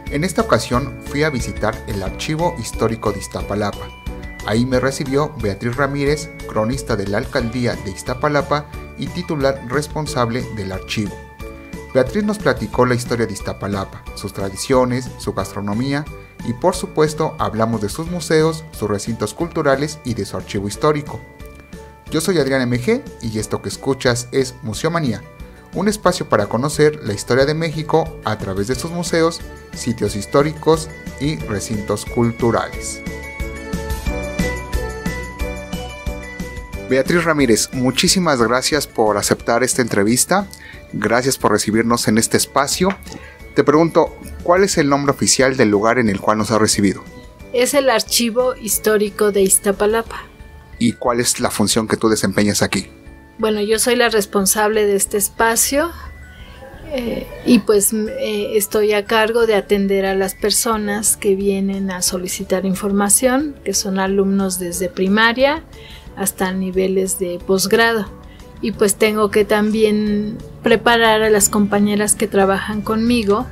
En esta ocasión fui a visitar el Archivo Histórico de Iztapalapa. Ahí me recibió Beatriz Ramírez, cronista de la Alcaldía de Iztapalapa y titular responsable del archivo. Beatriz nos platicó la historia de Iztapalapa, sus tradiciones, su gastronomía y por supuesto hablamos de sus museos, sus recintos culturales y de su archivo histórico. Yo soy Adrián MG y esto que escuchas es Museomanía, un espacio para conocer la historia de México a través de sus museos, sitios históricos y recintos culturales. Beatriz Ramírez, muchísimas gracias por aceptar esta entrevista, gracias por recibirnos en este espacio. Te pregunto, ¿cuál es el nombre oficial del lugar en el cual nos ha recibido? Es el Archivo Histórico de Iztapalapa. ¿Y cuál es la función que tú desempeñas aquí? Bueno, yo soy la responsable de este espacio y pues estoy a cargo de atender a las personas que vienen a solicitar información, que son alumnos desde primaria hasta niveles de posgrado. Y pues tengo que también preparar a las compañeras que trabajan conmigo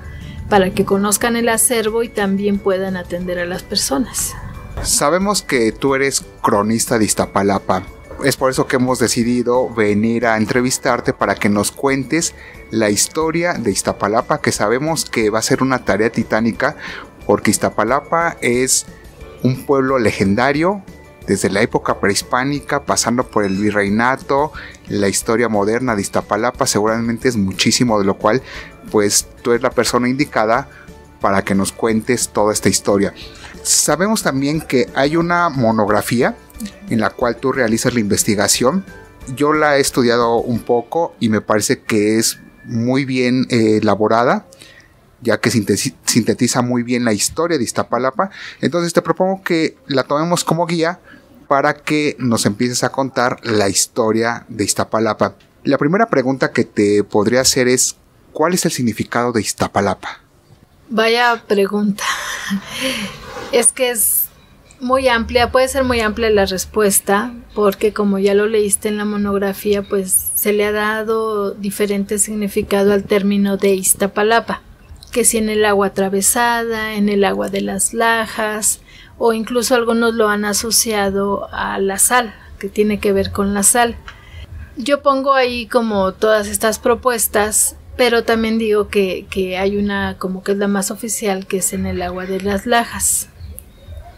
para que conozcan el acervo y también puedan atender a las personas. Sabemos que tú eres cronista de Iztapalapa. Es por eso que hemos decidido venir a entrevistarte para que nos cuentes la historia de Iztapalapa, que sabemos que va a ser una tarea titánica porque Iztapalapa es un pueblo legendario desde la época prehispánica, pasando por el virreinato, la historia moderna de Iztapalapa, seguramente es muchísimo, de lo cual pues tú eres la persona indicada para que nos cuentes toda esta historia. Sabemos también que hay una monografía en la cual tú realizas la investigación. Yo la he estudiado un poco y me parece que es muy bien elaborada, ya que sintetiza muy bien la historia de Iztapalapa. Entonces te propongo que la tomemos como guía para que nos empieces a contar la historia de Iztapalapa. La primera pregunta que te podría hacer es, ¿cuál es el significado de Iztapalapa? Vaya pregunta. Es que es muy amplia, puede ser muy amplia la respuesta, porque como ya lo leíste en la monografía, pues se le ha dado diferente significado al término de Iztapalapa, que si en el agua atravesada, en el agua de las lajas, o incluso algunos lo han asociado a la sal, que tiene que ver con la sal. Yo pongo ahí como todas estas propuestas, pero también digo que hay una como que es la más oficial, que es en el agua de las lajas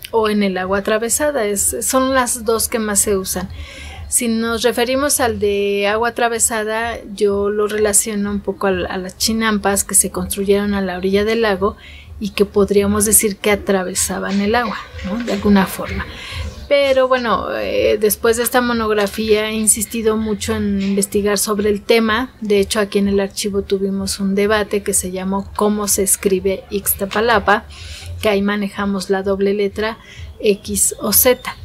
o en el agua atravesada, son las dos que más se usan. Si nos referimos al de agua atravesada, yo lo relaciono un poco a las chinampas que se construyeron a la orilla del lago y que podríamos decir que atravesaban el agua, ¿no? De alguna forma. Pero bueno, después de esta monografía he insistido mucho en investigar sobre el tema. De hecho, aquí en el archivo tuvimos un debate que se llamó ¿Cómo se escribe Ixtapalapa?, que ahí manejamos la doble letra X o Z,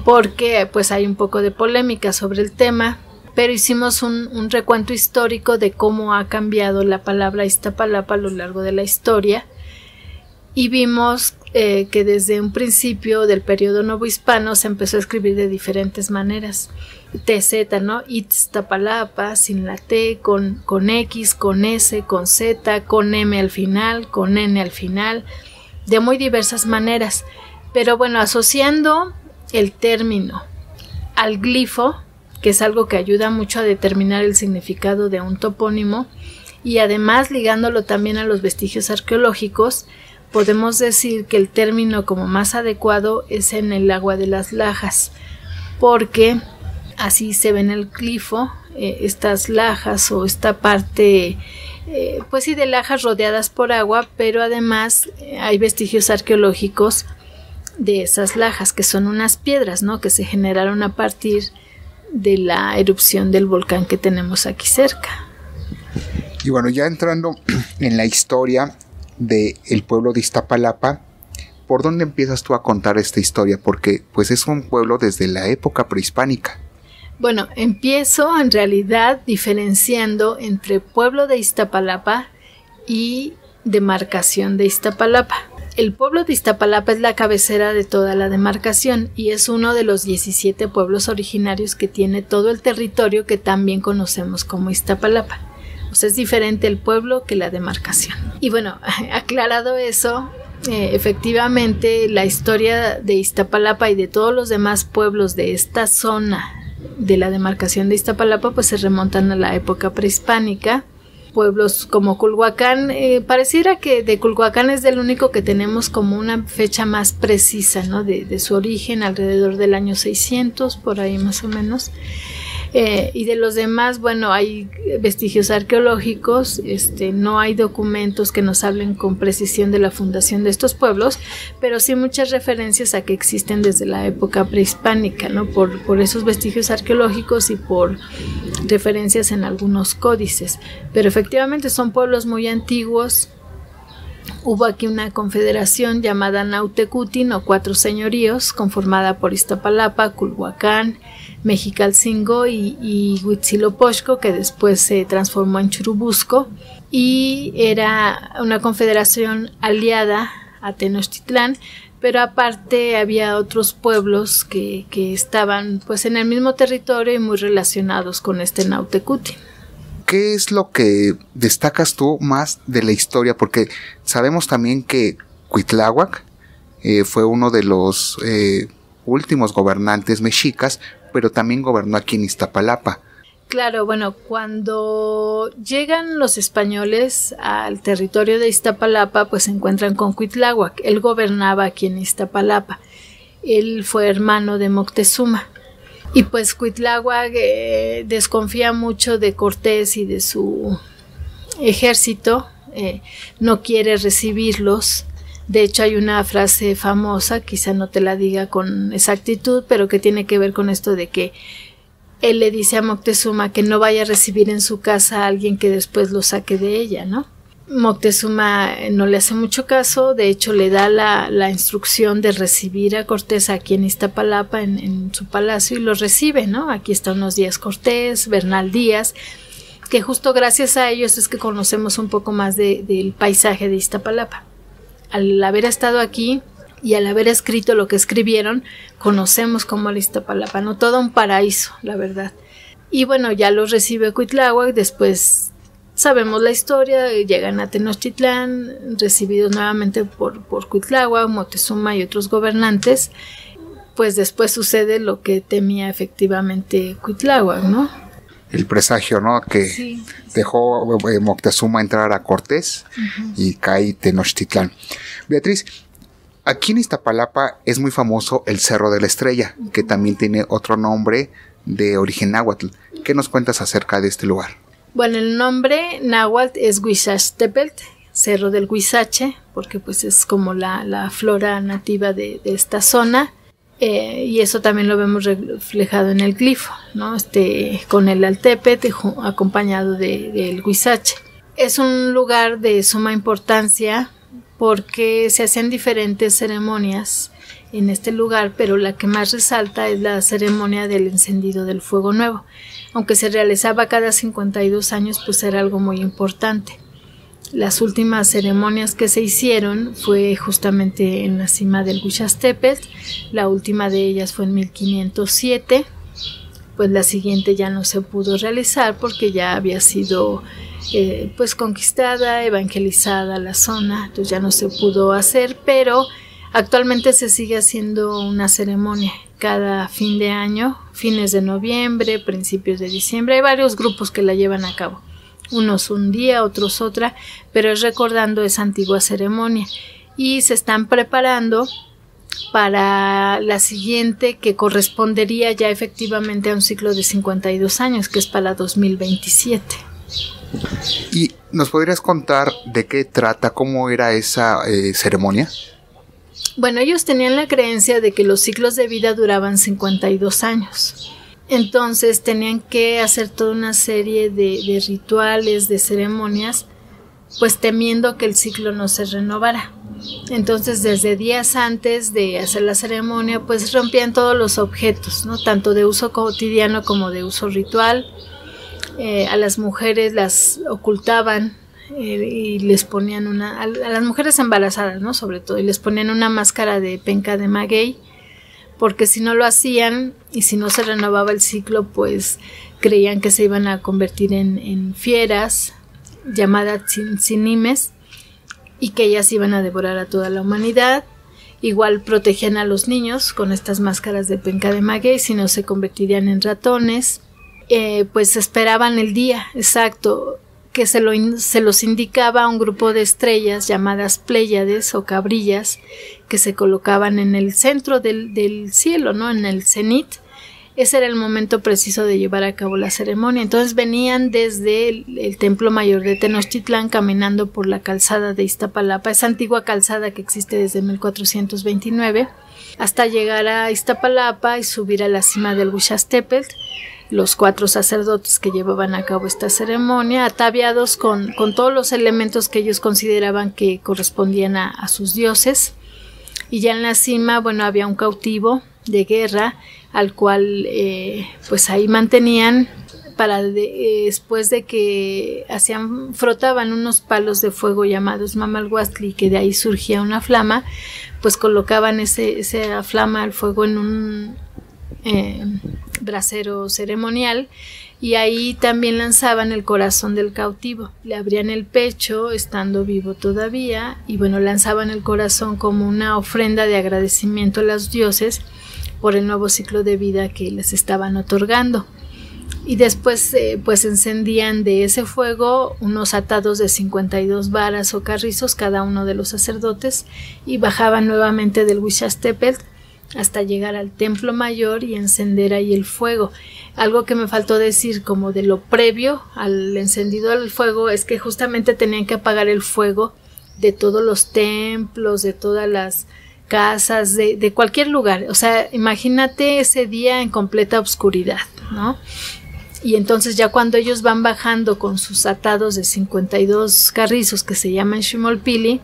porque pues hay un poco de polémica sobre el tema, pero hicimos un recuento histórico de cómo ha cambiado la palabra Iztapalapa a lo largo de la historia. Y vimos que desde un principio del periodo novohispano se empezó a escribir de diferentes maneras. TZ, ¿no? Iztapalapa, sin la T, con X, con S, con Z, con M al final, con N al final, de muy diversas maneras. Pero bueno, asociando el término al glifo, que es algo que ayuda mucho a determinar el significado de un topónimo, y además ligándolo también a los vestigios arqueológicos, podemos decir que el término como más adecuado es en el agua de las lajas, porque así se ve en el glifo, estas lajas o esta parte, pues sí, de lajas rodeadas por agua, pero además hay vestigios arqueológicos de esas lajas, que son unas piedras, ¿no?, que se generaron a partir de la erupción del volcán que tenemos aquí cerca. Y bueno, ya entrando en la historia del pueblo de Iztapalapa, ¿por dónde empiezas tú a contar esta historia? Porque pues es un pueblo desde la época prehispánica. Bueno, empiezo en realidad diferenciando entre pueblo de Iztapalapa y demarcación de Iztapalapa. El pueblo de Iztapalapa es la cabecera de toda la demarcación y es uno de los 17 pueblos originarios que tiene todo el territorio que también conocemos como Iztapalapa. O sea, es diferente el pueblo que la demarcación. Y bueno, aclarado eso, efectivamente la historia de Iztapalapa y de todos los demás pueblos de esta zona de la demarcación de Iztapalapa pues se remontan a la época prehispánica. Pueblos como Culhuacán, pareciera que de Culhuacán es del único que tenemos como una fecha más precisa, ¿no? De su origen, alrededor del año 600, por ahí más o menos. Y de los demás, bueno, hay vestigios arqueológicos, no hay documentos que nos hablen con precisión de la fundación de estos pueblos, pero sí muchas referencias a que existen desde la época prehispánica, ¿no? Por esos vestigios arqueológicos y por referencias en algunos códices. Pero efectivamente son pueblos muy antiguos. Hubo aquí una confederación llamada Nautecutin o Cuatro Señoríos, conformada por Iztapalapa, Culhuacán, Mexicalcingo y Huitzilopochtli, que después se transformó en Churubusco, y era una confederación aliada a Tenochtitlán, pero aparte había otros pueblos que estaban pues en el mismo territorio y muy relacionados con este Nautecutin. ¿Qué es lo que destacas tú más de la historia? Porque sabemos también que Cuitláhuac fue uno de los últimos gobernantes mexicas, pero también gobernó aquí en Iztapalapa. Claro, bueno, cuando llegan los españoles al territorio de Iztapalapa, pues se encuentran con Cuitláhuac. Él gobernaba aquí en Iztapalapa. Él fue hermano de Moctezuma. Y pues Cuitláhuac desconfía mucho de Cortés y de su ejército, no quiere recibirlos. De hecho hay una frase famosa, quizá no te la diga con exactitud, pero que tiene que ver con esto de que él le dice a Moctezuma que no vaya a recibir en su casa a alguien que después lo saque de ella, ¿no? Moctezuma no le hace mucho caso, de hecho le da la instrucción de recibir a Cortés aquí en Iztapalapa, en su palacio, y lo recibe, ¿no? Aquí está unos días Cortés, Bernal Díaz, que justo gracias a ellos es que conocemos un poco más del paisaje de Iztapalapa. Al haber estado aquí y al haber escrito lo que escribieron, conocemos como el Iztapalapa, ¿no? Todo un paraíso, la verdad. Y bueno, ya los recibe Cuitláhuac, después sabemos la historia, llegan a Tenochtitlán, recibidos nuevamente por Cuitláhuac, Moctezuma y otros gobernantes. Pues después sucede lo que temía efectivamente Cuitláhuac, ¿no? El presagio, ¿no? Que sí. Dejó Moctezuma entrar a Cortés y cae Tenochtitlán. Beatriz, aquí en Iztapalapa es muy famoso el Cerro de la Estrella, que también tiene otro nombre de origen náhuatl. ¿Qué nos cuentas acerca de este lugar? Bueno, el nombre náhuatl es Huizachtepetl, Cerro del Huizache, porque pues es como la flora nativa de esta zona, y eso también lo vemos reflejado en el glifo, ¿no? Con el altépetl acompañado del Huizache. Es un lugar de suma importancia porque se hacían diferentes ceremonias en este lugar, pero la que más resalta es la ceremonia del encendido del fuego nuevo. Aunque se realizaba cada 52 años, pues era algo muy importante. Las últimas ceremonias que se hicieron fue justamente en la cima del Huizachtepetl. La última de ellas fue en 1507. Pues la siguiente ya no se pudo realizar porque ya había sido pues conquistada, evangelizada la zona. Entonces ya no se pudo hacer, pero actualmente se sigue haciendo una ceremonia cada fin de año, fines de noviembre, principios de diciembre. Hay varios grupos que la llevan a cabo. Unos un día, otros otra, pero es recordando esa antigua ceremonia. Y se están preparando para la siguiente, que correspondería ya efectivamente a un ciclo de 52 años, que es para 2027. ¿Y nos podrías contar de qué trata, cómo era esa ceremonia? Bueno, ellos tenían la creencia de que los ciclos de vida duraban 52 años. Entonces tenían que hacer toda una serie de rituales, de ceremonias, pues temiendo que el ciclo no se renovara. Entonces desde días antes de hacer la ceremonia, pues rompían todos los objetos, ¿no? Tanto de uso cotidiano como de uso ritual. A las mujeres las ocultaban y les ponían a las mujeres embarazadas, ¿no? Sobre todo, y les ponían una máscara de penca de maguey, porque si no lo hacían y si no se renovaba el ciclo, pues creían que se iban a convertir en fieras, llamada Tzinimes, y que ellas iban a devorar a toda la humanidad. Igual protegían a los niños con estas máscaras de penca de maguey, si no se convertirían en ratones. Pues esperaban el día exacto que se los indicaba un grupo de estrellas llamadas Pléyades o cabrillas, que se colocaban en el centro del cielo, ¿no? En el cenit. Ese era el momento preciso de llevar a cabo la ceremonia. Entonces venían desde el Templo Mayor de Tenochtitlán caminando por la calzada de Iztapalapa, esa antigua calzada que existe desde 1429, hasta llegar a Iztapalapa y subir a la cima del Huixastepetl. Los 4 sacerdotes que llevaban a cabo esta ceremonia, ataviados con todos los elementos que ellos consideraban que correspondían a sus dioses. Y ya en la cima, bueno, había un cautivo de guerra al cual pues ahí mantenían para después de que frotaban unos palos de fuego llamados mamalhuastli, que de ahí surgía una flama, pues colocaban esa flama al fuego en un brasero ceremonial, y ahí también lanzaban el corazón del cautivo, le abrían el pecho estando vivo todavía, y bueno, lanzaban el corazón como una ofrenda de agradecimiento a los dioses por el nuevo ciclo de vida que les estaban otorgando. Y después pues encendían de ese fuego unos atados de 52 varas o carrizos cada uno de los sacerdotes, y bajaban nuevamente del Huixastepetl hasta llegar al templo mayor y encender ahí el fuego. Algo que me faltó decir como de lo previo al encendido del fuego es que justamente tenían que apagar el fuego de todos los templos, de todas las casas, de cualquier lugar. O sea, imagínate ese día en completa oscuridad, ¿no? Y entonces ya cuando ellos van bajando con sus atados de 52 carrizos que se llaman Ximolpili,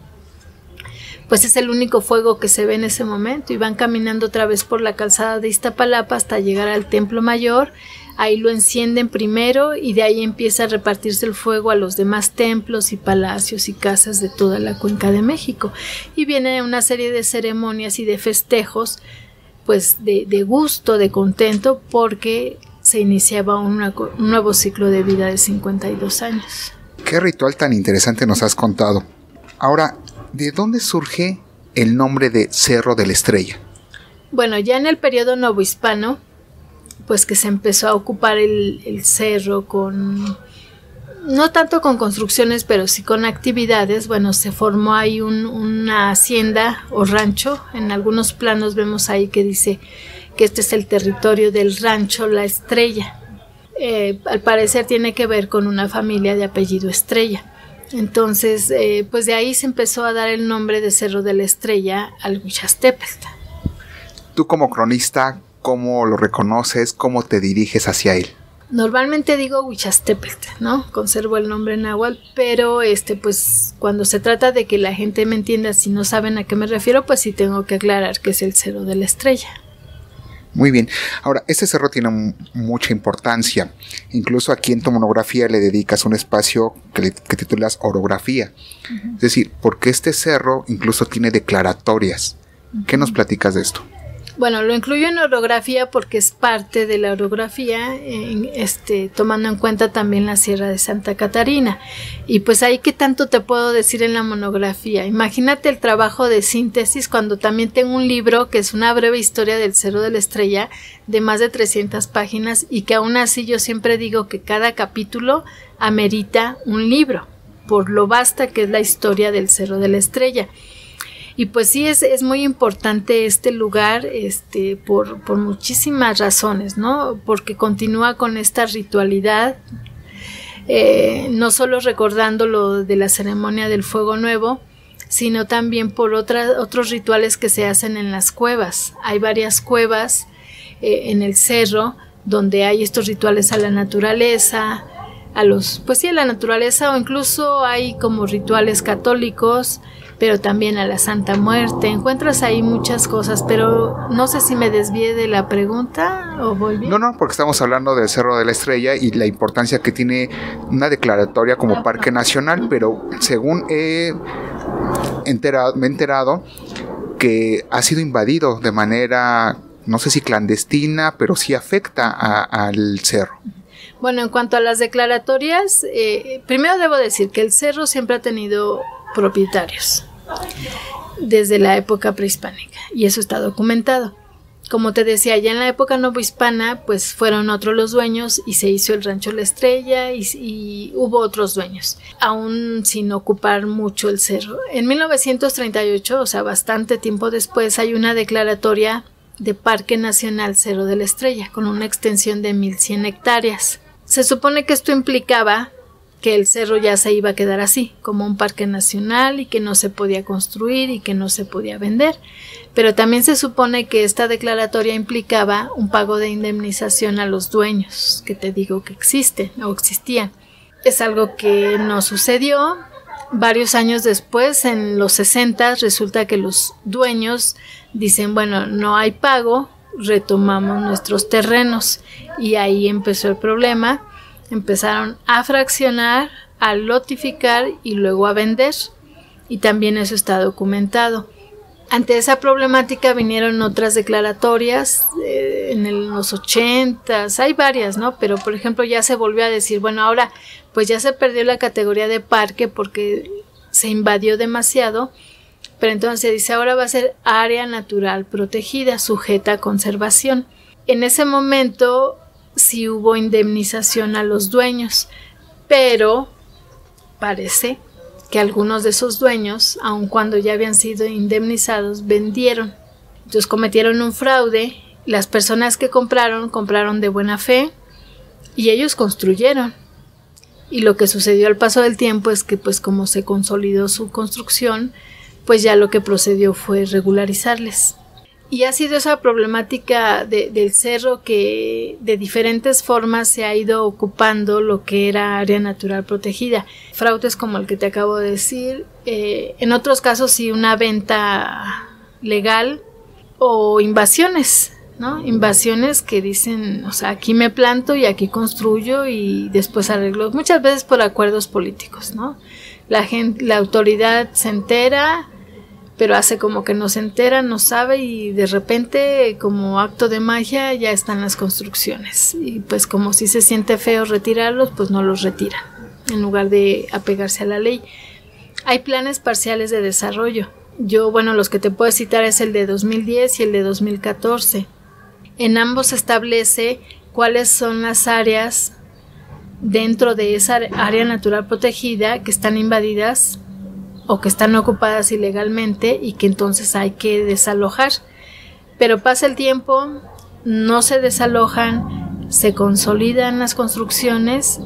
pues es el único fuego que se ve en ese momento, y van caminando otra vez por la calzada de Iztapalapa hasta llegar al templo mayor. Ahí lo encienden primero y de ahí empieza a repartirse el fuego a los demás templos y palacios y casas de toda la Cuenca de México, y viene una serie de ceremonias y de festejos pues de gusto, de contento, porque se iniciaba un nuevo ciclo de vida de 52 años. Qué ritual tan interesante nos has contado. Ahora, ¿de dónde surge el nombre de Cerro de la Estrella? Bueno, ya en el periodo novohispano, pues que se empezó a ocupar el cerro no tanto con construcciones, pero sí con actividades. Bueno, se formó ahí una hacienda o rancho. En algunos planos vemos ahí que dice que este es el territorio del rancho La Estrella. Al parecer tiene que ver con una familia de apellido Estrella. Entonces, pues de ahí se empezó a dar el nombre de Cerro de la Estrella al Huixastepetl. Tú como cronista, ¿cómo lo reconoces? ¿Cómo te diriges hacia él? Normalmente digo Huixastepetl, ¿no? Conservo el nombre náhuatl, pero pues cuando se trata de que la gente me entienda, si no saben a qué me refiero, pues sí tengo que aclarar que es el Cerro de la Estrella. Muy bien. Ahora, este cerro tiene mucha importancia. Incluso aquí en tu monografía le dedicas un espacio que titulas Orografía. Uh-huh. Es decir, porque este cerro incluso tiene declaratorias. Uh-huh. ¿Qué nos platicas de esto? Bueno, lo incluyo en orografía porque es parte de la orografía, tomando en cuenta también la Sierra de Santa Catarina. Y pues ahí, ¿qué tanto te puedo decir en la monografía? Imagínate el trabajo de síntesis cuando también tengo un libro que es una breve historia del Cerro de la Estrella de más de 300 páginas, y que aún así yo siempre digo que cada capítulo amerita un libro por lo vasta que es la historia del Cerro de la Estrella. Y pues sí, es muy importante este lugar por muchísimas razones, ¿no? Porque continúa con esta ritualidad, no solo recordando lo de la ceremonia del fuego nuevo, sino también por otros rituales que se hacen en las cuevas. Hay varias cuevas en el cerro donde hay estos rituales a la naturaleza, a la naturaleza, o incluso hay como rituales católicos, pero también a la Santa Muerte. Encuentras ahí muchas cosas, pero no sé si me desvié de la pregunta o voy bien. No, porque estamos hablando del Cerro de la Estrella y la importancia que tiene una declaratoria como parque nacional, pero según me he enterado que ha sido invadido de manera, no sé si clandestina, pero sí afecta al cerro. Bueno, en cuanto a las declaratorias, primero debo decir que el cerro siempre ha tenido propietarios desde la época prehispánica y eso está documentado. Como te decía, ya en la época novohispana, pues fueron otros los dueños y se hizo el Rancho La Estrella y hubo otros dueños, aún sin ocupar mucho el cerro. En 1938, o sea, bastante tiempo después, hay una declaratoria de Parque Nacional Cerro de la Estrella, con una extensión de 1,100 hectáreas. Se supone que esto implicaba que el cerro ya se iba a quedar así, como un parque nacional y que no se podía construir y que no se podía vender. Pero también se supone que esta declaratoria implicaba un pago de indemnización a los dueños, que te digo que existen o existían. Es algo que no sucedió. Varios años después, en los 60, resulta que los dueños dicen, bueno, no hay pago, retomamos nuestros terrenos. Y ahí empezó el problema. Empezaron a fraccionar, a lotificar y luego a vender. Y también eso está documentado. Ante esa problemática vinieron otras declaratorias en los 80s, hay varias, ¿no? Pero por ejemplo ya se volvió a decir, bueno, ahora pues ya se perdió la categoría de parque porque se invadió demasiado, pero entonces se dice ahora va a ser área natural protegida, sujeta a conservación. En ese momento sí hubo indemnización a los dueños, pero parece que algunos de esos dueños, aun cuando ya habían sido indemnizados, vendieron. Entonces cometieron un fraude. Las personas que compraron de buena fe y ellos construyeron. Y lo que sucedió al paso del tiempo es que pues como se consolidó su construcción, pues ya lo que procedió fue regularizarles. Y ha sido esa problemática del cerro que de diferentes formas se ha ido ocupando lo que era área natural protegida. Fraudes como el que te acabo de decir, en otros casos sí una venta legal o invasiones, ¿no? Invasiones que dicen, o sea, aquí me planto y aquí construyo y después arreglo. Muchas veces por acuerdos políticos, ¿no? La autoridad se entera, pero hace como que no se entera, no sabe y de repente como acto de magia ya están las construcciones y pues como si se siente feo retirarlos, pues no los retiran en lugar de apegarse a la ley. Hay planes parciales de desarrollo. Los que te puedo citar es el de 2010 y el de 2014. En ambos se establece cuáles son las áreas dentro de esa área natural protegida que están invadidas o que están ocupadas ilegalmente y que entonces hay que desalojar. Pero pasa el tiempo, no se desalojan, se consolidan las construcciones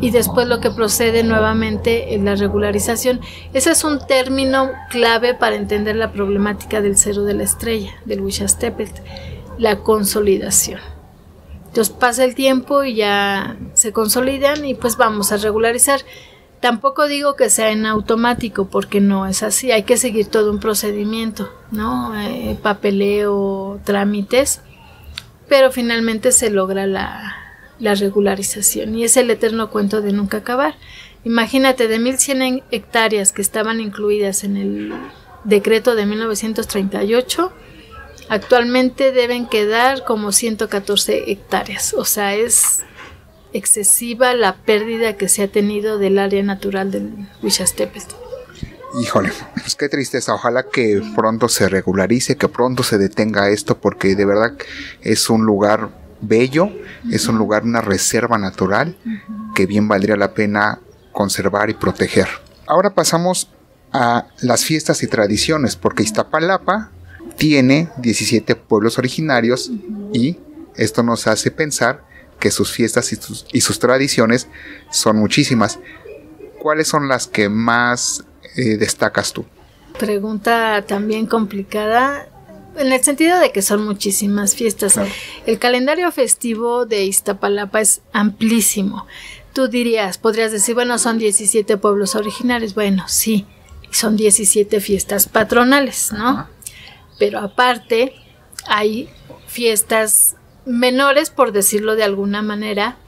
y después lo que procede nuevamente es la regularización. Ese es un término clave para entender la problemática del Cerro de la Estrella, del Huixastepetl, la consolidación. Entonces pasa el tiempo y ya se consolidan y pues vamos a regularizar. Tampoco digo que sea en automático porque no es así, hay que seguir todo un procedimiento, ¿no? Papeleo, trámites, pero finalmente se logra la regularización y es el eterno cuento de nunca acabar. Imagínate, de 1,100 hectáreas que estaban incluidas en el decreto de 1938, actualmente deben quedar como 114 hectáreas, o sea, es excesiva la pérdida que se ha tenido del área natural del Huixastepetl. Híjole, pues qué tristeza, ojalá que pronto se regularice, que pronto se detenga esto, porque de verdad es un lugar bello, es un lugar, una reserva natural que bien valdría la pena conservar y proteger. Ahora pasamos a las fiestas y tradiciones, porque Iztapalapa tiene 17 pueblos originarios y esto nos hace pensar que sus fiestas y sus tradiciones son muchísimas. ¿Cuáles son las que más destacas tú? Pregunta también complicada, en el sentido de que son muchísimas fiestas. Claro. El calendario festivo de Iztapalapa es amplísimo. Tú podrías decir, bueno, son 17 pueblos originarios. Bueno, sí, son 17 fiestas patronales, ¿no? Ajá. Pero aparte hay fiestas menores, por decirlo de alguna manera,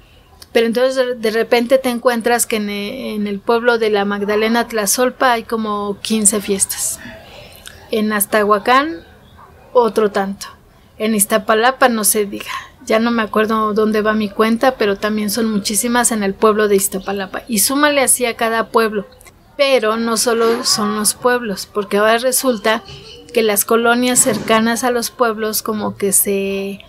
pero entonces de repente te encuentras que en el pueblo de la Magdalena Tlazolpa hay como 15 fiestas, en Aztahuacán otro tanto, en Iztapalapa no se diga, ya no me acuerdo dónde va mi cuenta, pero también son muchísimas en el pueblo de Iztapalapa. Y súmale así a cada pueblo. Pero no solo son los pueblos, porque ahora resulta que las colonias cercanas a los pueblos como que se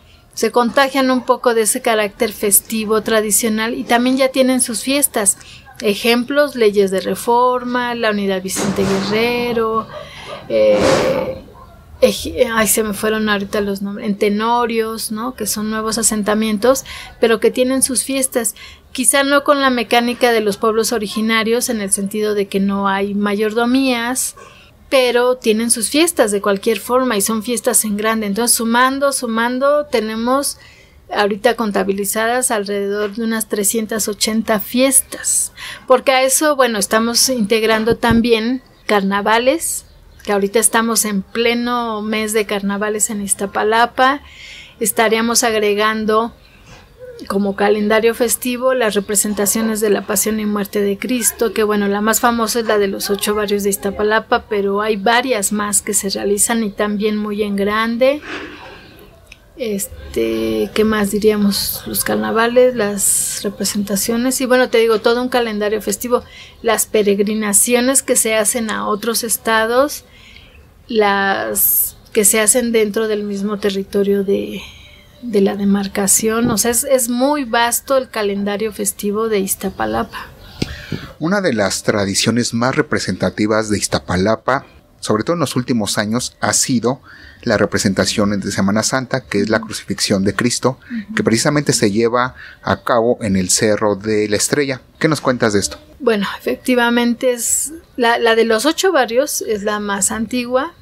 contagian un poco de ese carácter festivo tradicional y también ya tienen sus fiestas. Ejemplos, Leyes de Reforma, la Unidad Vicente Guerrero, se me fueron ahorita los nombres, en Tenorios, ¿no? Que son nuevos asentamientos, pero que tienen sus fiestas. Quizá no con la mecánica de los pueblos originarios, en el sentido de que no hay mayordomías, pero tienen sus fiestas de cualquier forma y son fiestas en grande. Entonces, sumando, tenemos ahorita contabilizadas alrededor de unas 380 fiestas. Porque a eso, bueno, estamos integrando también carnavales, que ahorita estamos en pleno mes de carnavales en Iztapalapa. Estaríamos agregando como calendario festivo las representaciones de la Pasión y Muerte de Cristo, que bueno, la más famosa es la de los 8 barrios de Iztapalapa, pero hay varias más que se realizan y también muy en grande. ¿Qué más diríamos? Los carnavales, las representaciones y bueno, te digo, todo un calendario festivo, las peregrinaciones que se hacen a otros estados, las que se hacen dentro del mismo territorio de la demarcación. O sea, es muy vasto el calendario festivo de Iztapalapa. Una de las tradiciones más representativas de Iztapalapa, sobre todo en los últimos años, ha sido la representación de Semana Santa, que es la crucifixión de Cristo, que precisamente se lleva a cabo en el Cerro de la Estrella. ¿Qué nos cuentas de esto? Bueno, efectivamente es la de los 8 barrios, es la más antigua.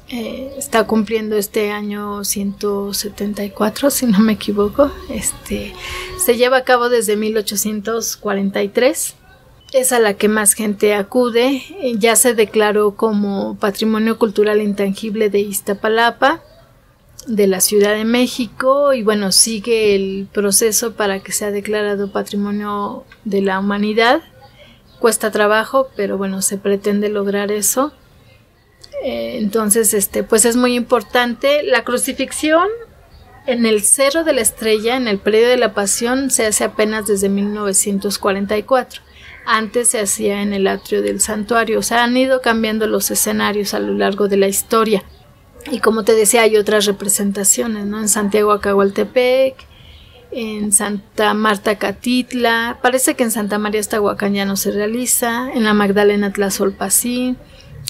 Está cumpliendo este año 174, si no me equivoco. Se lleva a cabo desde 1843. Es a la que más gente acude. Ya se declaró como Patrimonio Cultural Intangible de Iztapalapa, de la Ciudad de México, y bueno, sigue el proceso para que sea declarado Patrimonio de la Humanidad. Cuesta trabajo, pero bueno, se pretende lograr eso. Entonces, pues es muy importante. La crucifixión en el Cerro de la Estrella, en el predio de la Pasión, se hace apenas desde 1944. Antes se hacía en el atrio del santuario. O sea, han ido cambiando los escenarios a lo largo de la historia. Y como te decía, hay otras representaciones, ¿no? En Santiago Acahualtepec, en Santa Marta Catitla, parece que en Santa María Aztahuacán ya no se realiza, en la Magdalena Tlazolpasí,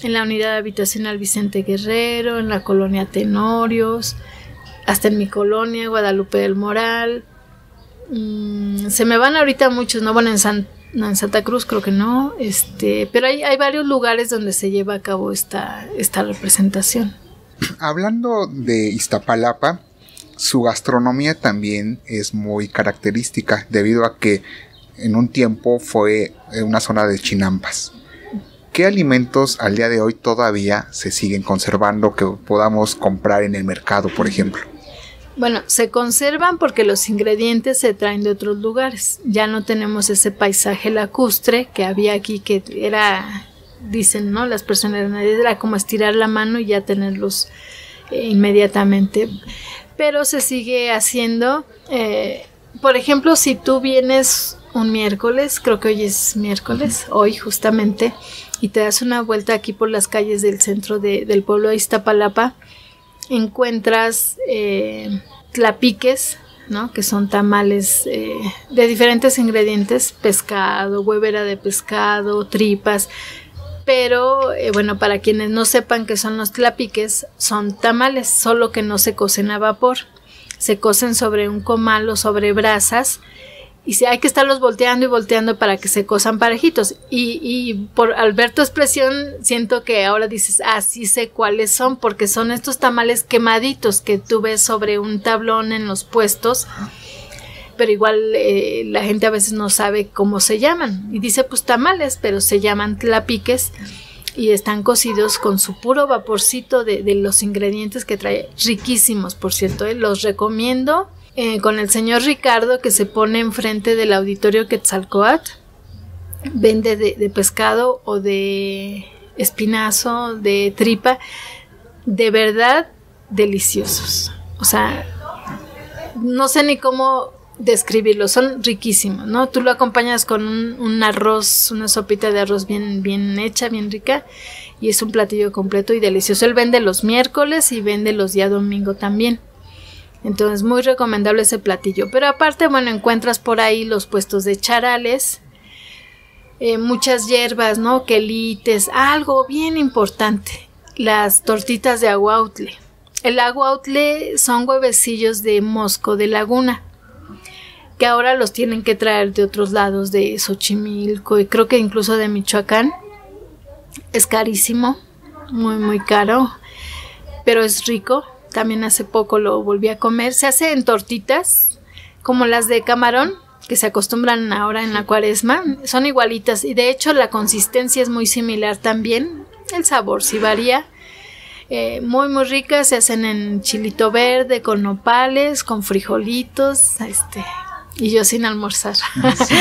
en la Unidad Habitacional Vicente Guerrero, en la colonia Tenorios, hasta en mi colonia, Guadalupe del Moral. Se me van ahorita muchos, ¿no? Bueno, en Santa Cruz creo que no, pero hay varios lugares donde se lleva a cabo esta representación. Hablando de Iztapalapa, su gastronomía también es muy característica, debido a que en un tiempo fue una zona de chinampas. ¿Qué alimentos al día de hoy todavía se siguen conservando que podamos comprar en el mercado, por ejemplo? Bueno, se conservan porque los ingredientes se traen de otros lugares. Ya no tenemos ese paisaje lacustre que había aquí, que era, dicen, ¿no? Las personas era como estirar la mano y ya tenerlos inmediatamente. Pero se sigue haciendo. Por ejemplo, si tú vienes un miércoles, creo que hoy es miércoles, hoy justamente, y te das una vuelta aquí por las calles del centro del pueblo de Iztapalapa, encuentras tlapiques, ¿no? Que son tamales de diferentes ingredientes, pescado, huevera de pescado, tripas, pero bueno, para quienes no sepan qué son los tlapiques, son tamales, solo que no se cocen a vapor, se cocen sobre un comal o sobre brasas, y hay que estarlos volteando y volteando para que se cosan parejitos. Y al ver tu expresión, siento que ahora dices, sí sé cuáles son, porque son estos tamales quemaditos que tú ves sobre un tablón en los puestos, pero igual la gente a veces no sabe cómo se llaman. Y dice, pues tamales, pero se llaman tlapiques y están cocidos con su puro vaporcito de los ingredientes que trae. Riquísimos, por cierto, los recomiendo. Con el señor Ricardo, que se pone enfrente del auditorio Quetzalcóatl, vende de pescado o de espinazo, de tripa, de verdad deliciosos. O sea, no sé ni cómo describirlos, son riquísimos, ¿no? Tú lo acompañas con un arroz, una sopita de arroz bien hecha, bien rica, y es un platillo completo y delicioso. Él vende los miércoles y vende los días domingo también. Entonces, muy recomendable ese platillo. Pero aparte, bueno, encuentras por ahí los puestos de charales, muchas hierbas, ¿no? Quelites, algo bien importante, las tortitas de aguautle. El aguautle son huevecillos de mosco de laguna, que ahora los tienen que traer de otros lados, de Xochimilco y creo que incluso de Michoacán. Es carísimo, muy caro, pero es rico. También hace poco lo volví a comer. Se hace en tortitas, como las de camarón, que se acostumbran ahora en la cuaresma. Son igualitas y de hecho la consistencia es muy similar también. El sabor sí varía. Muy ricas. Se hacen en chilito verde, con nopales, con frijolitos, y yo sin almorzar. Sí.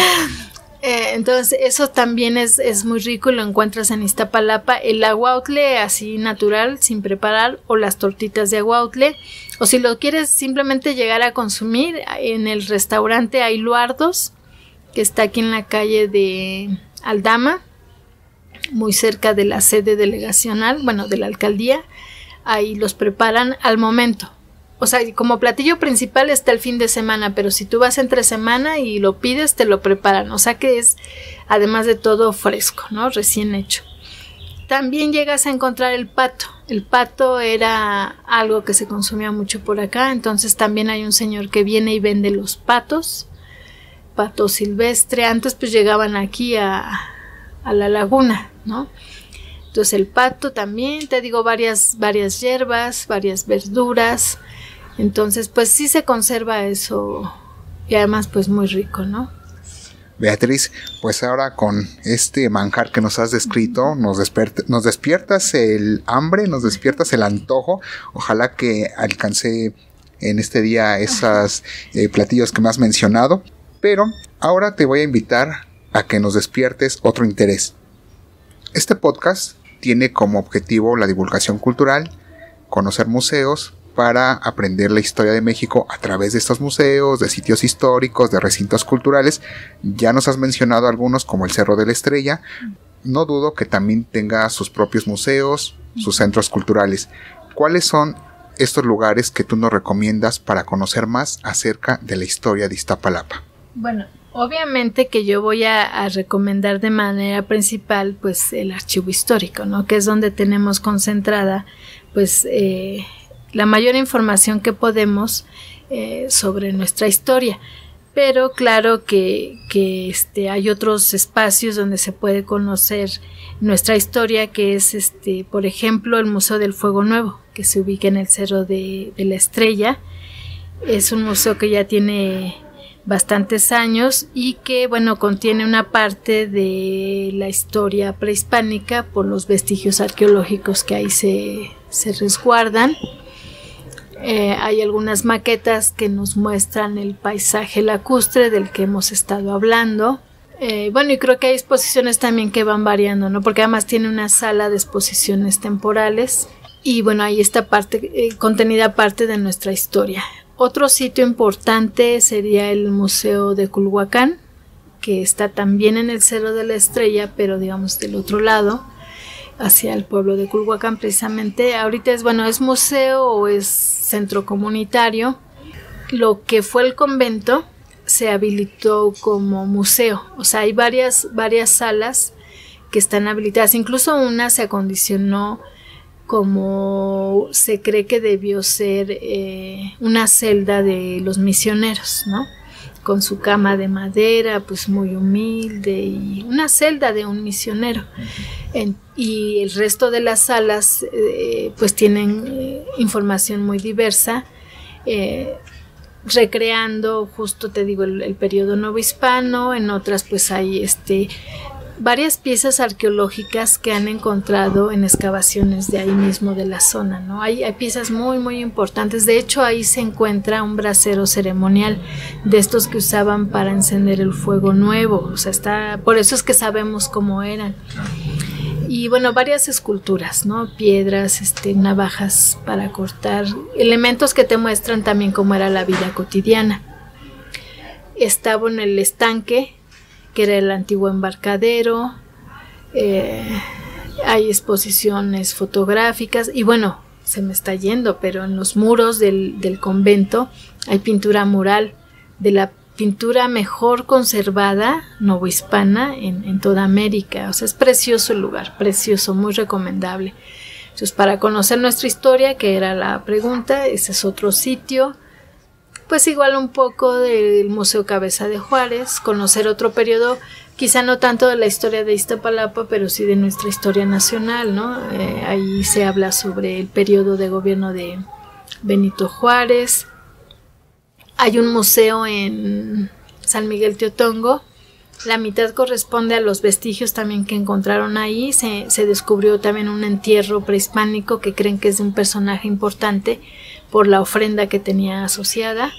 Entonces eso también es muy rico y lo encuentras en Iztapalapa. El aguautle así natural, sin preparar, o las tortitas de aguautle, o si lo quieres simplemente llegar a consumir, en el restaurante Ailuardos, que está aquí en la calle de Aldama, muy cerca de la sede delegacional, bueno, de la alcaldía. Ahí los preparan al momento. O sea, como platillo principal está el fin de semana, pero si tú vas entre semana y lo pides, te lo preparan. O sea que es, además de todo, fresco, ¿no? Recién hecho. También llegas a encontrar el pato. El pato era algo que se consumía mucho por acá, entonces también hay un señor que viene y vende los patos, pato silvestre. Antes pues llegaban aquí a la laguna, ¿no? Entonces el pato también, te digo, varias hierbas, varias verduras. Entonces, pues sí se conserva eso y además pues muy rico, ¿no? Beatriz, pues ahora con este manjar que nos has descrito, nos despiertas el hambre, nos despiertas el antojo. Ojalá que alcance en este día esos platillos que me has mencionado. Pero ahora te voy a invitar a que nos despiertes otro interés. Este podcast tiene como objetivo la divulgación cultural, conocer museos, para aprender la historia de México a través de estos museos, de sitios históricos, de recintos culturales. Ya nos has mencionado algunos como el Cerro de la Estrella. No dudo que también tenga sus propios museos, sus centros culturales. ¿Cuáles son estos lugares que tú nos recomiendas para conocer más acerca de la historia de Iztapalapa? Bueno, obviamente que yo voy a recomendar de manera principal pues el archivo histórico, ¿no? Que es donde tenemos concentrada pues la mayor información que podemos sobre nuestra historia. Pero claro que hay otros espacios donde se puede conocer nuestra historia, que es por ejemplo el Museo del Fuego Nuevo, que se ubica en el Cerro de la Estrella. Es un museo que ya tiene bastantes años y que bueno contiene una parte de la historia prehispánica por los vestigios arqueológicos que ahí se resguardan. Hay algunas maquetas que nos muestran el paisaje lacustre del que hemos estado hablando. Bueno, y creo que hay exposiciones también que van variando, ¿no? Porque además tiene una sala de exposiciones temporales. Y bueno, ahí está contenida parte de nuestra historia. Otro sitio importante sería el Museo de Culhuacán, que está también en el Cerro de la Estrella, pero digamos del otro lado, hacia el pueblo de Culhuacán precisamente. Ahorita es museo o es centro comunitario. Lo que fue el convento se habilitó como museo, o sea hay varias salas que están habilitadas, incluso una se acondicionó como se cree que debió ser una celda de los misioneros, ¿no? Con su cama de madera, pues muy humilde, y una celda de un misionero. Y el resto de las salas pues tienen información muy diversa, recreando justo te digo el periodo novohispano. En otras pues hay varias piezas arqueológicas que han encontrado en excavaciones de ahí mismo de la zona, ¿no? Hay piezas muy importantes. De hecho ahí se encuentra un brasero ceremonial de estos que usaban para encender el fuego nuevo, o sea por eso es que sabemos cómo eran. y bueno, varias esculturas, ¿no? Piedras, navajas para cortar, elementos que te muestran también cómo era la vida cotidiana. Estaba en el estanque, que era el antiguo embarcadero. Hay exposiciones fotográficas y bueno, se me está yendo, pero en los muros del convento hay pintura mural de la pintura mejor conservada novohispana en toda América. O sea, es precioso el lugar, precioso, muy recomendable. Entonces, para conocer nuestra historia, que era la pregunta, ese es otro sitio. Pues igual un poco del Museo Cabeza de Juárez, conocer otro periodo, quizá no tanto de la historia de Iztapalapa, pero sí de nuestra historia nacional, ¿no? Ahí se habla sobre el periodo de gobierno de Benito Juárez. Hay un museo en San Miguel Teotongo. La mitad corresponde a los vestigios también que encontraron ahí. Se descubrió también un entierro prehispánico que creen que es de un personaje importante por la ofrenda que tenía asociada.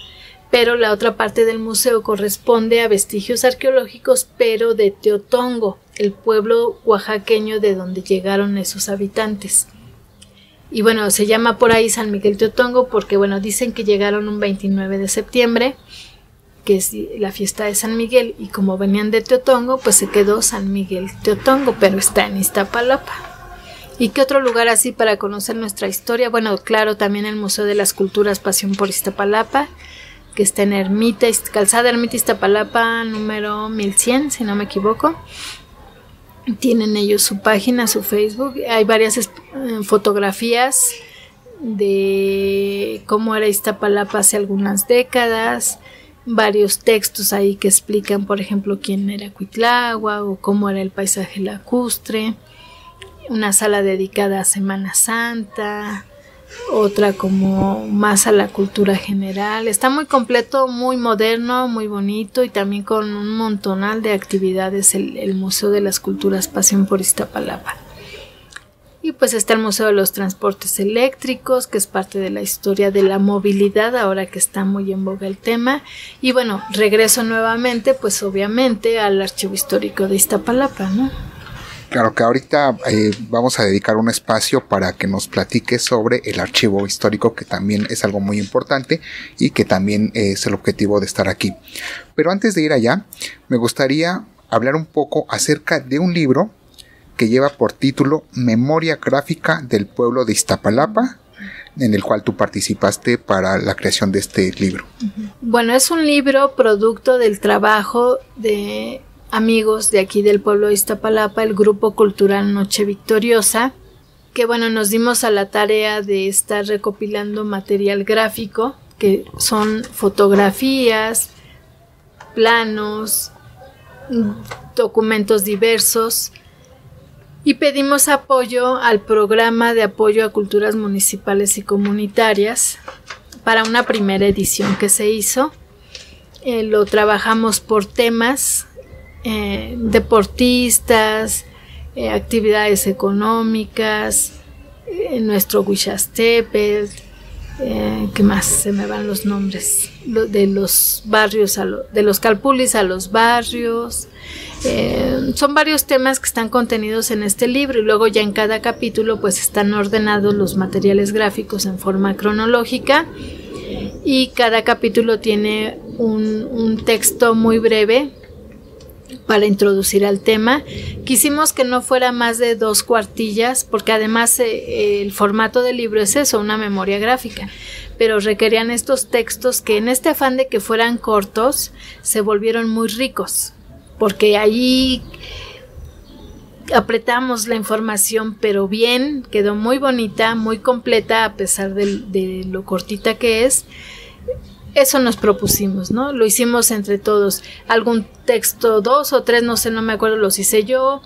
Pero la otra parte del museo corresponde a vestigios arqueológicos, pero de Teotongo, el pueblo oaxaqueño de donde llegaron esos habitantes. Y bueno, se llama por ahí San Miguel Teotongo porque, bueno, dicen que llegaron un 29 de septiembre, que es la fiesta de San Miguel, y como venían de Teotongo, pues se quedó San Miguel Teotongo, pero está en Iztapalapa. ¿Y qué otro lugar así para conocer nuestra historia? Bueno, claro, también el Museo de las Culturas Pasión por Iztapalapa, que está en Ermita, Calzada Ermita Iztapalapa, número 1100, si no me equivoco. Tienen ellos su página, su Facebook. Hay varias fotografías de cómo era Iztapalapa hace algunas décadas, varios textos ahí que explican, por ejemplo, quién era Cuitláhuac o cómo era el paisaje lacustre, una sala dedicada a Semana Santa, otra como más a la cultura general. Está muy completo, muy moderno, muy bonito y también con un montonal de actividades el Museo de las Culturas Pasión por Iztapalapa. Y pues está el Museo de los Transportes Eléctricos, que es parte de la historia de la movilidad, ahora que está muy en boga el tema. Y bueno, regreso nuevamente, pues obviamente al Archivo Histórico de Iztapalapa, ¿no? Claro que ahorita vamos a dedicar un espacio para que nos platiques sobre el archivo histórico, que también es algo muy importante y que también es el objetivo de estar aquí. Pero antes de ir allá, me gustaría hablar un poco acerca de un libro que lleva por título Memoria Gráfica del Pueblo de Iztapalapa, en el cual tú participaste para la creación de este libro. Bueno, es un libro producto del trabajo de amigos de aquí del pueblo de Iztapalapa, el Grupo Cultural Noche Victoriosa, que bueno, nos dimos a la tarea de estar recopilando material gráfico, que son fotografías, planos, documentos diversos, y pedimos apoyo al Programa de Apoyo a Culturas Municipales y Comunitarias para una primera edición que se hizo. Lo trabajamos por temas, deportistas, actividades económicas, nuestro Huixastepetl, ¿qué más? Se me van los nombres, de los barrios, de los calpulis a los barrios. Son varios temas que están contenidos en este libro y luego ya en cada capítulo pues están ordenados los materiales gráficos en forma cronológica y cada capítulo tiene un texto muy breve para introducir al tema. Quisimos que no fuera más de 2 cuartillas porque además el formato del libro es eso, una memoria gráfica, pero requerían estos textos que en este afán de que fueran cortos se volvieron muy ricos porque ahí apretamos la información pero bien, quedó muy bonita, muy completa a pesar de lo cortita que es. Eso nos propusimos, ¿no? Lo hicimos entre todos. Algún texto, 2 o 3, no sé, no me acuerdo, los hice yo.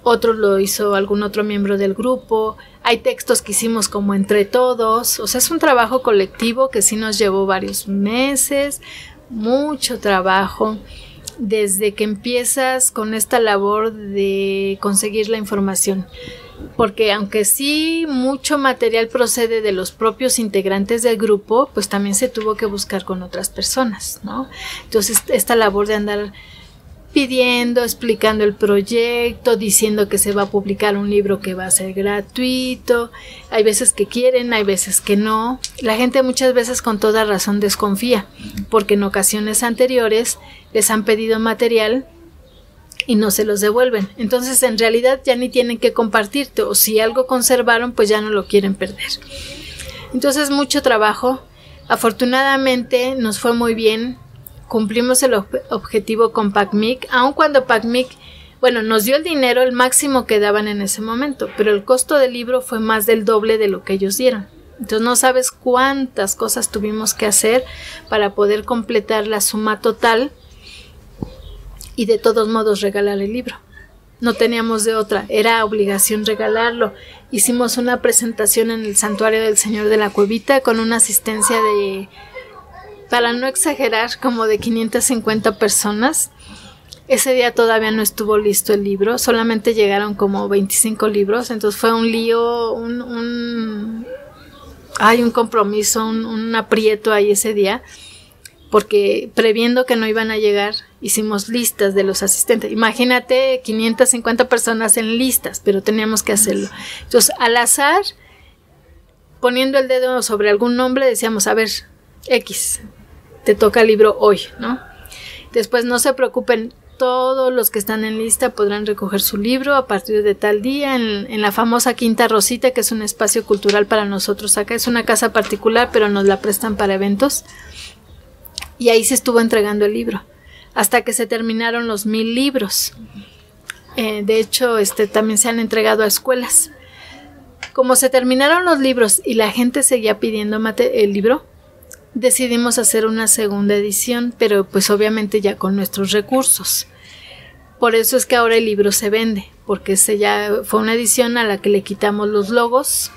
Otro lo hizo algún otro miembro del grupo. Hay textos que hicimos como entre todos. O sea, es un trabajo colectivo que sí nos llevó varios meses. Mucho trabajo. Desde que empiezas con esta labor de conseguir la información. Porque aunque sí mucho material procede de los propios integrantes del grupo, pues también se tuvo que buscar con otras personas, ¿no? Entonces esta labor de andar pidiendo, explicando el proyecto, diciendo que se va a publicar un libro que va a ser gratuito. Hay veces que quieren, hay veces que no. La gente muchas veces con toda razón desconfía, porque en ocasiones anteriores les han pedido material y no se los devuelven. Entonces en realidad ya ni tienen que compartirte, o si algo conservaron pues ya no lo quieren perder. Entonces mucho trabajo. Afortunadamente nos fue muy bien. Cumplimos el objetivo con PACMIC, aun cuando PACMIC, bueno, nos dio el dinero, el máximo que daban en ese momento, pero el costo del libro fue más del doble de lo que ellos dieron. Entonces no sabes cuántas cosas tuvimos que hacer para poder completar la suma total y de todos modos regalar el libro. No teníamos de otra, era obligación regalarlo. Hicimos una presentación en el Santuario del Señor de la Cuevita con una asistencia de, para no exagerar, como de 550 personas. Ese día todavía no estuvo listo el libro, solamente llegaron como 25 libros, entonces fue un lío, un compromiso, un aprieto ahí ese día, porque previendo que no iban a llegar, hicimos listas de los asistentes. Imagínate 550 personas en listas, pero teníamos que hacerlo. Entonces, al azar, poniendo el dedo sobre algún nombre, decíamos, a ver, X, te toca el libro hoy, ¿no? Después, no se preocupen, todos los que están en lista podrán recoger su libro a partir de tal día en la famosa Quinta Rosita, que es un espacio cultural para nosotros acá. Es una casa particular, pero nos la prestan para eventos. Y ahí se estuvo entregando el libro, hasta que se terminaron los 1000 libros. De hecho, también se han entregado a escuelas. Como se terminaron los libros y la gente seguía pidiendo el libro, decidimos hacer una segunda edición, pero pues obviamente ya con nuestros recursos. Por eso es que ahora el libro se vende, porque ya fue una edición a la que le quitamos los logos,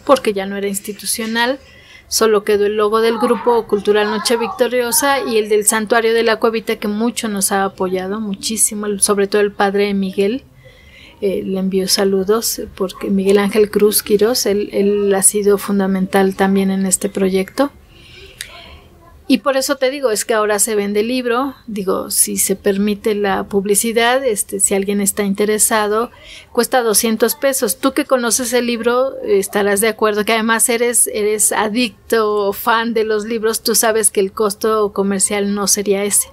porque ya no era institucional. Solo quedó el logo del Grupo Cultural Noche Victoriosa y el del Santuario de la Cuevita, que mucho nos ha apoyado, muchísimo, sobre todo el padre Miguel. Le envío saludos, porque Miguel Ángel Cruz Quirós, él ha sido fundamental también en este proyecto. Y por eso te digo, es que ahora se vende el libro. Digo, si se permite la publicidad, si alguien está interesado, cuesta 200 pesos. Tú que conoces el libro, estarás de acuerdo que además eres adicto o fan de los libros, tú sabes que el costo comercial no sería ese.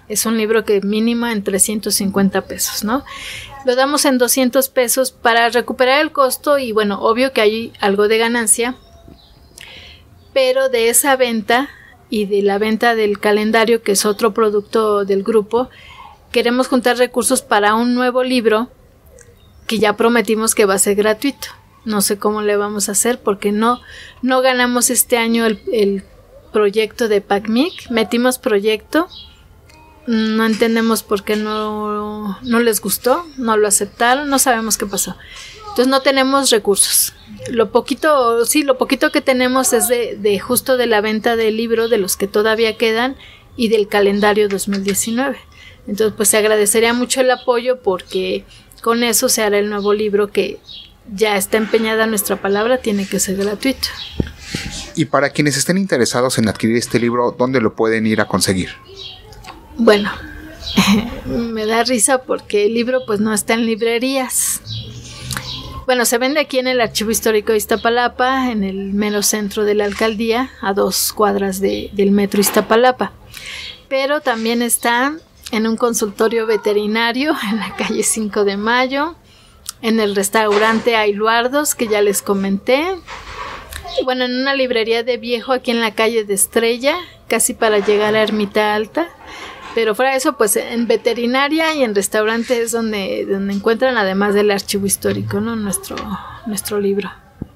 Es un libro que mínimo en 350 pesos, ¿no? Lo damos en 200 pesos para recuperar el costo y bueno, obvio que hay algo de ganancia, pero de esa venta y de la venta del calendario, que es otro producto del grupo, queremos juntar recursos para un nuevo libro que ya prometimos que va a ser gratuito. No sé cómo le vamos a hacer porque no ganamos este año el proyecto de PACMIC. Metimos proyecto, no entendemos por qué no les gustó, no lo aceptaron, no sabemos qué pasó. Entonces no tenemos recursos. Lo poquito que tenemos es de justo de la venta del libro, de los que todavía quedan, y del calendario 2019. Entonces pues se agradecería mucho el apoyo, porque con eso se hará el nuevo libro, que ya está empeñada nuestra palabra, tiene que ser gratuito. Y para quienes estén interesados en adquirir este libro, ¿dónde lo pueden ir a conseguir? Bueno, me da risa porque el libro pues no está en librerías. Bueno, se vende aquí en el Archivo Histórico de Iztapalapa, en el mero centro de la alcaldía, a 2 cuadras del metro Iztapalapa. Pero también está en un consultorio veterinario en la calle 5 de Mayo, en el restaurante Ailuardos, que ya les comenté. Bueno, en una librería de viejo aquí en la calle de Estrella, casi para llegar a Ermita Alta. Pero fuera de eso, pues en veterinaria y en restaurantes es donde encuentran, además del archivo histórico, ¿no? Nuestro libro.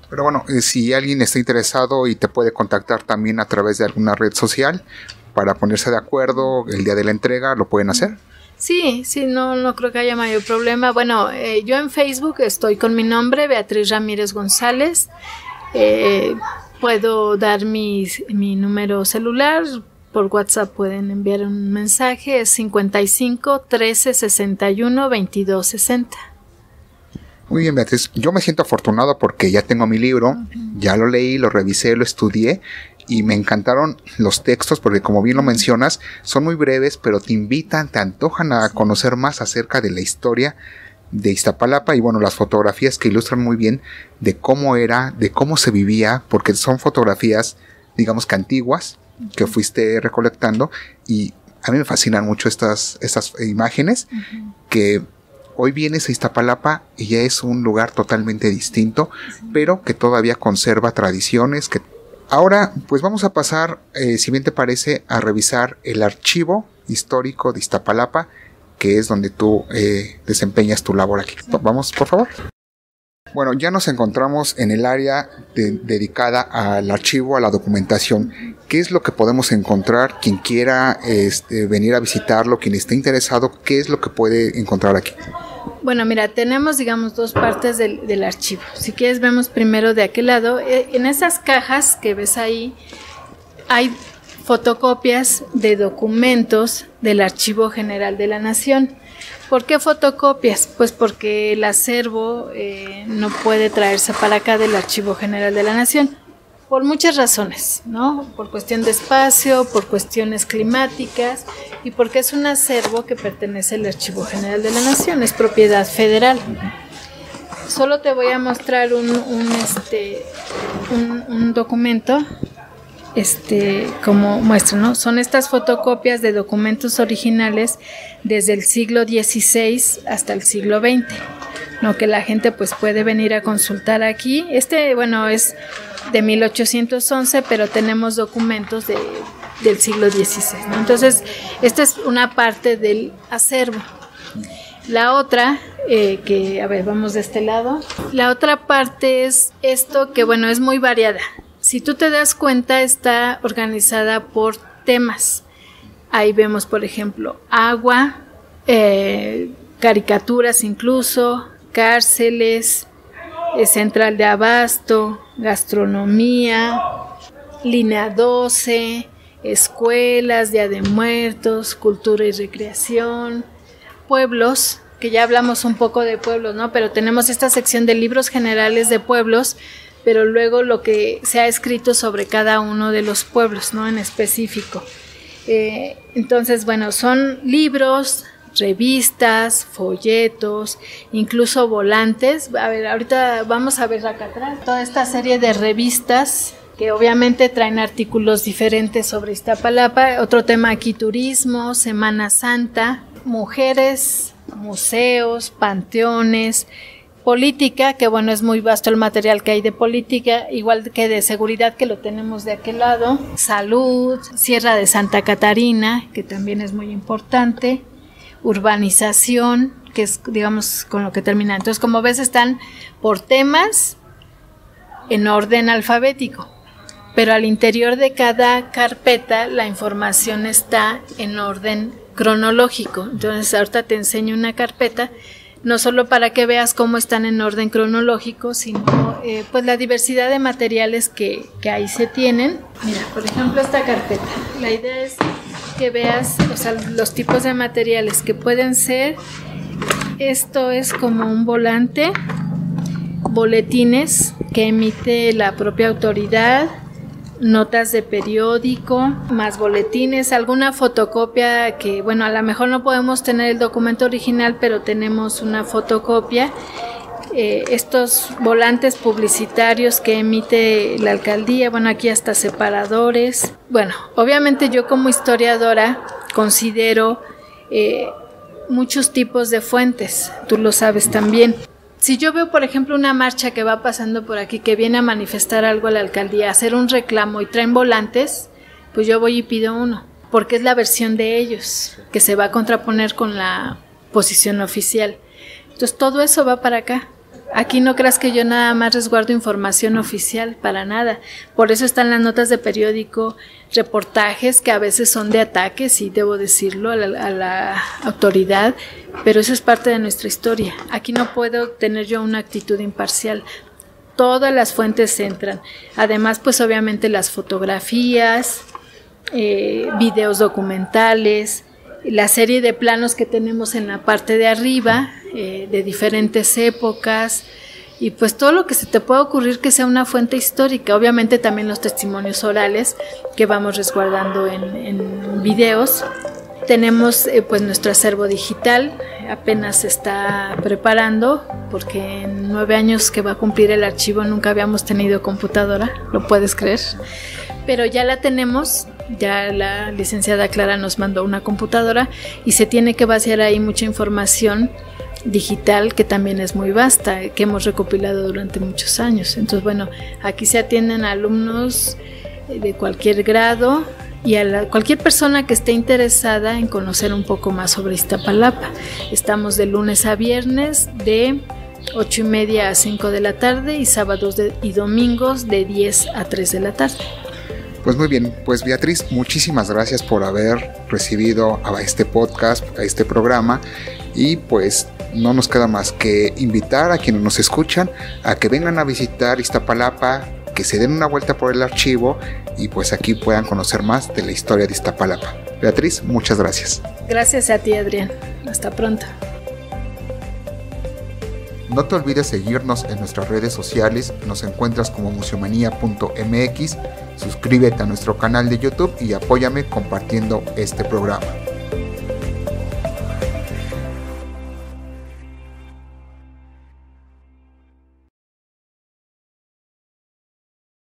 Pero bueno, si alguien está interesado y te puede contactar también a través de alguna red social para ponerse de acuerdo el día de la entrega, ¿lo pueden hacer? Sí, no creo que haya mayor problema. Bueno, yo en Facebook estoy con mi nombre, Beatriz Ramírez González. Puedo dar mi número celular. Por WhatsApp pueden enviar un mensaje, es 55 13 61 22 60. Muy bien, Beatriz. Yo me siento afortunado porque ya tengo mi libro, ya lo leí, lo revisé, lo estudié y me encantaron los textos porque, como bien lo mencionas, son muy breves, pero te invitan, te antojan a conocer más acerca de la historia de Iztapalapa, y bueno, las fotografías que ilustran muy bien de cómo era, de cómo se vivía, porque son fotografías, digamos que antiguas, que fuiste recolectando, y a mí me fascinan mucho estas imágenes, que hoy vienes a Iztapalapa y ya es un lugar totalmente distinto, pero que todavía conserva tradiciones. Que ahora pues vamos a pasar, si bien te parece, a revisar el archivo histórico de Iztapalapa, que es donde tú desempeñas tu labor aquí. Vamos, por favor. Bueno, ya nos encontramos en el área dedicada al archivo, a la documentación. ¿Qué es lo que podemos encontrar? Quien quiera venir a visitarlo, quien esté interesado, ¿qué es lo que puede encontrar aquí? Bueno, mira, tenemos, digamos, dos partes del archivo. Si quieres, vemos primero de aquel lado. En esas cajas que ves ahí, hay fotocopias de documentos del Archivo General de la Nación. ¿Por qué fotocopias? Pues porque el acervo no puede traerse para acá del Archivo General de la Nación, por muchas razones, ¿no? Por cuestión de espacio, por cuestiones climáticas y porque es un acervo que pertenece al Archivo General de la Nación, es propiedad federal. Solo te voy a mostrar un documento como muestra, ¿no? Son estas fotocopias de documentos originales desde el siglo XVI hasta el siglo XX, ¿no? Que la gente pues puede venir a consultar aquí. Bueno, es de 1811, pero tenemos documentos del siglo XVI, ¿no? Entonces, esta es una parte del acervo. La otra, a ver, vamos de este lado. La otra parte es esto que, bueno, es muy variada. Si tú te das cuenta, está organizada por temas. Ahí vemos, por ejemplo, agua, caricaturas incluso, cárceles, central de abasto, gastronomía, línea 12, escuelas, Día de Muertos, cultura y recreación, pueblos, que ya hablamos un poco de pueblos, ¿no? Pero tenemos esta sección de libros generales de pueblos, pero luego lo que se ha escrito sobre cada uno de los pueblos, ¿no? En específico. Entonces, bueno, son libros, revistas, folletos, incluso volantes. A ver, ahorita vamos a ver acá atrás toda esta serie de revistas que obviamente traen artículos diferentes sobre Iztapalapa. Otro tema aquí, turismo, Semana Santa, mujeres, museos, panteones, política, que bueno, es muy vasto el material que hay de política, igual que de seguridad, que lo tenemos de aquel lado, salud, Sierra de Santa Catarina, que también es muy importante, urbanización, que es, digamos, con lo que termina. Entonces, como ves, están por temas en orden alfabético, pero al interior de cada carpeta la información está en orden cronológico. Entonces, ahorita te enseño una carpeta, no solo para que veas cómo están en orden cronológico, sino pues la diversidad de materiales que ahí se tienen. Mira, por ejemplo, esta carpeta. La idea es que veas, o sea, los tipos de materiales que pueden ser. Esto es como un volante, boletines que emite la propia autoridad, notas de periódico, más boletines, alguna fotocopia que, bueno, a lo mejor no podemos tener el documento original, pero tenemos una fotocopia. Estos volantes publicitarios que emite la alcaldía, bueno, aquí hasta separadores. Bueno, obviamente yo como historiadora considero muchos tipos de fuentes, tú lo sabes también. Si yo veo, por ejemplo, una marcha que va pasando por aquí, que viene a manifestar algo a la alcaldía, a hacer un reclamo y traen volantes, pues yo voy y pido uno, porque es la versión de ellos, que se va a contraponer con la posición oficial. Entonces todo eso va para acá. Aquí no creas que yo nada más resguardo información oficial, para nada. Por eso están las notas de periódico, reportajes que a veces son de ataque, sí debo decirlo, a la autoridad, pero eso es parte de nuestra historia. Aquí no puedo tener yo una actitud imparcial. Todas las fuentes entran. Además, pues obviamente las fotografías, videos documentales, la serie de planos que tenemos en la parte de arriba, de diferentes épocas, y pues todo lo que se te pueda ocurrir que sea una fuente histórica. Obviamente también los testimonios orales que vamos resguardando en videos. Tenemos pues nuestro acervo digital, apenas se está preparando porque en 9 años que va a cumplir el archivo nunca habíamos tenido computadora, ¿lo puedes creer? Pero ya la tenemos, ya la licenciada Clara nos mandó una computadora y se tiene que vaciar ahí mucha información digital que también es muy vasta, que hemos recopilado durante muchos años. Entonces bueno, aquí se atienden a alumnos de cualquier grado y a cualquier persona que esté interesada en conocer un poco más sobre Iztapalapa. Estamos de lunes a viernes de 8:30 a 5 de la tarde y sábados y domingos de 10 a 3 de la tarde. Pues muy bien, pues Beatriz, muchísimas gracias por haber recibido a este podcast, a este programa, y pues no nos queda más que invitar a quienes nos escuchan a que vengan a visitar Iztapalapa, que se den una vuelta por el archivo y pues aquí puedan conocer más de la historia de Iztapalapa. Beatriz, muchas gracias. Gracias a ti, Adrián. Hasta pronto. No te olvides seguirnos en nuestras redes sociales, nos encuentras como museomanía.mx, suscríbete a nuestro canal de YouTube y apóyame compartiendo este programa.